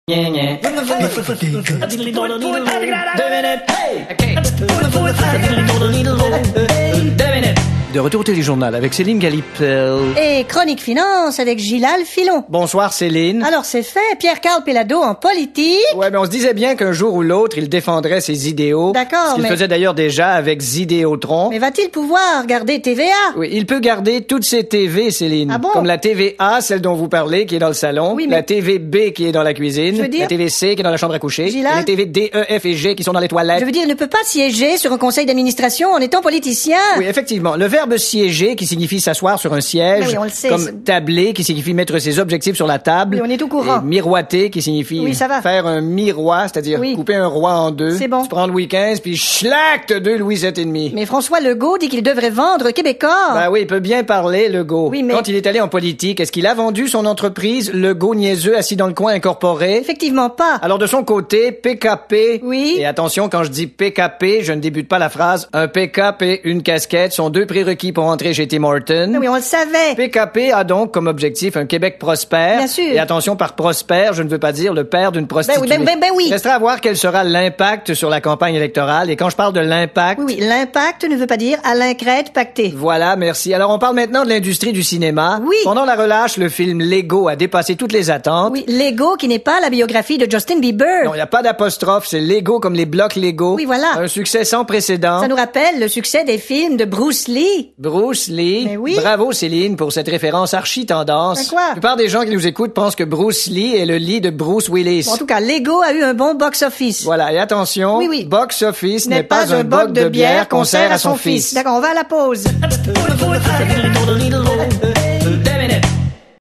De retour au téléjournal avec Céline Galipel. Et Chronique Finance avec Gilal Filon. Bonsoir Céline. Alors c'est fait, Pierre-Carl Péladeau en politique. Ouais, mais on se disait bien qu'un jour ou l'autre, il défendrait ses idéaux. D'accord, ce qu'il faisait d'ailleurs déjà avec Zidéotron. Mais va-t-il pouvoir garder TVA? Oui, il peut garder toutes ses TV, Céline. Ah bon? Comme la TVA, celle dont vous parlez, qui est dans le salon. Oui, mais... La TVB qui est dans la cuisine. Je veux dire... La TVC qui est dans la chambre à coucher. Gilal... Et les TV D, E, F et G qui sont dans les toilettes. Je veux dire, il ne peut pas siéger sur un conseil d'administration en étant politicien. Oui, effectivement. Le verbe siéger qui signifie s'asseoir sur un siège. Oui, on le sait. Comme tabler qui signifie mettre ses objectifs sur la table. Oui, on est au courant. Et miroiter qui signifie oui, ça va. faire un miroir, c'est-à-dire couper un roi en deux. C'est bon. Tu prends Louis XV puis schlac, deux Louis VII et demi. Mais François Legault dit qu'il devrait vendre Québécois. Ben oui, il peut bien parler, Legault. Oui, mais... Quand il est allé en politique, est-ce qu'il a vendu son entreprise Legault niaiseux assis dans le coin incorporé? Effectivement pas. Alors de son côté, PKP... Oui. Et attention, quand je dis PKP, je ne débute pas la phrase « Un pick-up et une casquette sont deux prérequis pour entrer chez Tim Hortons. » Oui, on le savait. PKP a donc comme objectif un Québec prospère. Bien sûr. Et attention, par prospère, je ne veux pas dire le père d'une prostituée. Ben oui. Il restera à voir quel sera l'impact sur la campagne électorale. Et quand je parle de l'impact... Oui, l'impact ne veut pas dire Alain Crête pacté. Voilà, merci. Alors, on parle maintenant de l'industrie du cinéma. Oui. Pendant la relâche, le film Lego a dépassé toutes les attentes. Oui, Lego qui n'est pas la biographie de Justin Bieber. Non, il n'y a pas d'apostrophe, c'est Lego comme les blocs Lego. Oui, voilà. Un succès sans précédent. Ça nous rappelle le succès des films de Bruce Lee. Bruce Lee. Mais oui. Bravo, Céline, pour cette référence archi-tendance. Mais quoi? La plupart des gens qui nous écoutent pensent que Bruce Lee est le Lee de Bruce Willis. Bon, en tout cas, Lego a eu un bon box-office. Voilà, et attention, oui. box-office n'est pas un boc de bière qu'on sert à son fils. D'accord, on va à la pause.